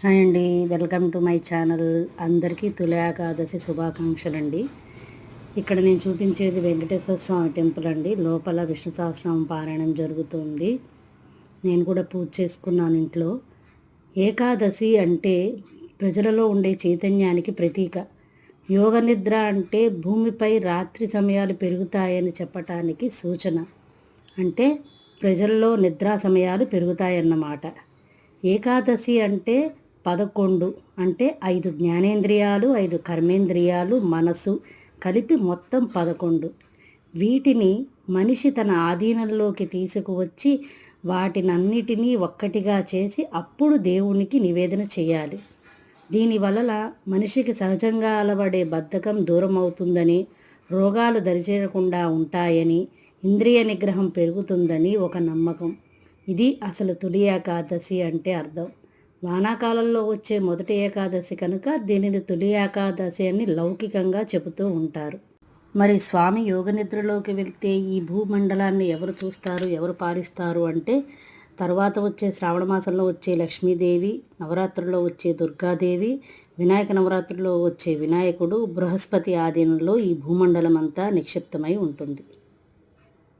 Hi అండి, welcome to my channel. అందరికీ తొలి ఏకాదశి శుభాకాంక్షలు అండి. ఇక్కడ నేను చూపించేది వెంకటేశ్వర స్వామి టెంపుల్ అండి. లోపల విష్ణు సహస్రనామం పారాయణం జరుగుతుంది. నేను కూడా పూజ చేసుకున్నాను ఇంట్లో. ఏకాదశి అంటే ప్రజలలో ఉండే చైతన్యానికి ప్రతీక. యోగ నిద్ర అంటే భూమిపై రాత్రి సమయాలు పెరుగుతాయని చెప్పటానికి సూచన. అంటే ప్రజల్లో నిద్రా సమయాలు పెరుగుతాయన్నమాట. ఏకాదశి అంటే 11 అంటే 5 జ్ఞానేంద్రియాలు, 5 కర్మేంద్రియాలు, మనసు కలిపి మొత్తం 11. వీటిని మనిషి తన ఆధీనంలోకి తీసుకువచ్చి వాటినన్నిటినీ ఒక్కటిగా చేసి అప్పుడు దేవునికి నివేదన చేయాలి. దీనివల్ల మనిషికి సహజంగా అలవడే బద్ధకం దూరం అవుతుందని, రోగాలు దరిచేరకుండా ఉంటాయని, ఇంద్రియ నిగ్రహం పెరుగుతుందని ఒక నమ్మకం. ఇది అసలు తొలి ఏకాదశి అంటే అర్థం. వానాకాలంలో వచ్చే మొదటి ఏకాదశి కనుక దీనిని తొలి ఏకాదశి అని లౌకికంగా చెబుతూ ఉంటారు. మరి స్వామి యోగ నిద్రలోకి వెళ్తే ఈ భూమండలాన్ని ఎవరు చూస్తారు, ఎవరు పాలిస్తారు అంటే తర్వాత వచ్చే శ్రావణ మాసంలో వచ్చే లక్ష్మీదేవి, నవరాత్రుల్లో వచ్చే దుర్గాదేవి, వినాయక నవరాత్రుల్లో వచ్చే వినాయకుడు, బృహస్పతి ఆధీనంలో ఈ భూమండలం అంతా నిక్షిప్తమై ఉంటుంది.